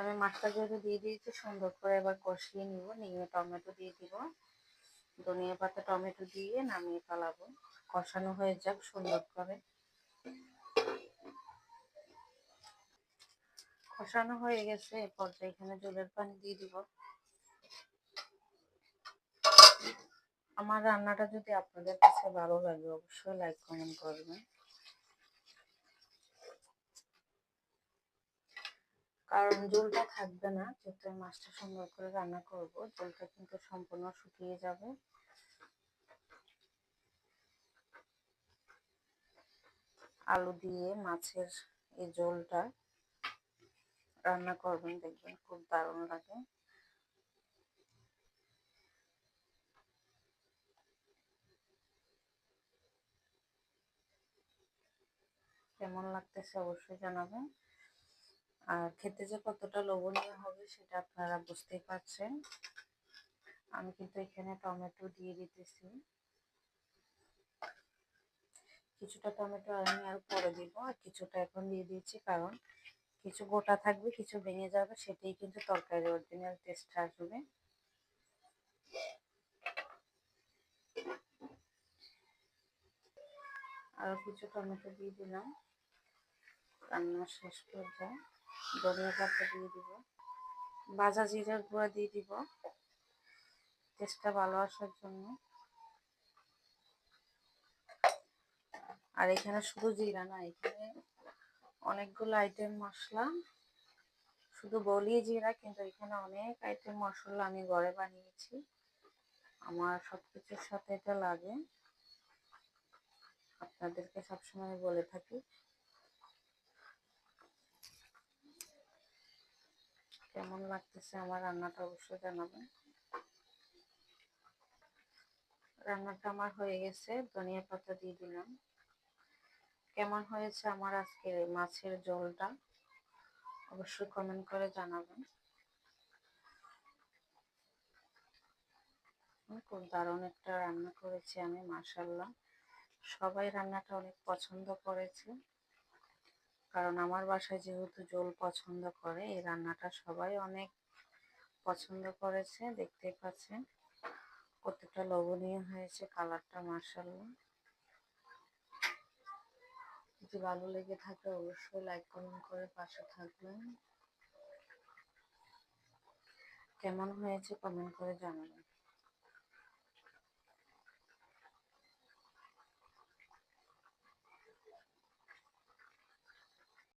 আমি মাছটা যেহেতু দিয়ে দিয়েছি, সুন্দর করে এবার কষিয়ে নিব। নিয়ে টমেটো দিয়ে দিব, ধনিয়া পাতা টমেটো দিয়ে নামিয়ে ফেলাবো। কষানো হয়ে যাক সুন্দর করে। কষানো হয়ে গেছে, এ পর্যায়ে এখানে জলের পানি দিয়ে দিব। আমার রান্নাটা যদি আপনাদের কাছে ভালো লাগে অবশ্যই লাইক কমেন্ট করবেন, কারণ ঝোলটা থাকবে না। যেহেতু মাছটা সুন্দর করে রান্না করব, ঝোলটা কিন্তু সম্পূর্ণ শুকিয়ে যাবে। আলু দিয়ে মাছের এই ঝোলটা রান্না করবেন, দেখবেন খুব দারুণ লাগে। কেমন লাগতেছে অবশ্যই জানাবেন। আর খেতে যে কতটা লোভনীয় হবে সেটা আপনারা বুঝতেই পারছেন। আমি কিন্তু এখানে টমেটো দিয়ে দিতেছি, কিছুটা টমেটো আমি আর পরে দিব, আর কিছুটা এখন দিয়ে দিয়েছি, কারণ কিছু গোটা থাকবে, কিছু ভেঙে যাবে, সেটাই কিন্তু তরকারির অরিজিনাল টেস্ট আসবে। আরো কিছু টমেটো দিয়ে দিলাম। রান্না শেষ পর্যায়ে ধনিয়া পাতা দিয়ে দিব, ভাজা জিরার গুঁড়া দিয়ে দিব টেস্টটা ভালো আসার জন্য। আর এখানে শুধু জিরা না, এখানে অনেকগুলো আইটেম মশলা, শুধু বলি জিরা, কিন্তু এখানে অনেক আইটেম মশলা আমি ঘরে বানিয়েছি। আমার সবকিছুর সাথে এটা লাগে, আপনাদেরকে সবসময় বলে থাকি। কেমন লাগতেছে আমার রান্নাটা অবশ্যই জানাবেন। রান্নাটা আমার হয়ে গেছে, ধনিয়া পাতা দিয়ে দিলাম। কেমন হয়েছে আমার আজকের মাছের ঝোলটা অবশ্যই কমেন্ট করে জানাবেন। খুব দারুণ একটা রান্না করেছি আমি, মাশাআল্লাহ। সবাই রান্নাটা অনেক পছন্দ করেছে, কারণ আমার বাসায় যেহেতু ঝোল পছন্দ করে, এই রান্নাটা সবাই অনেক পছন্দ করেছে। দেখতেই পাচ্ছেন কতটা লোভনীয় হয়েছে কালারটা, মাশাআল্লাহ। যদি ভালো লেগে থাকে অবশ্যই লাইক কমেন্ট করে পাশে থাকবেন। কেমন হয়েছে কমেন্ট করে জানাবেন।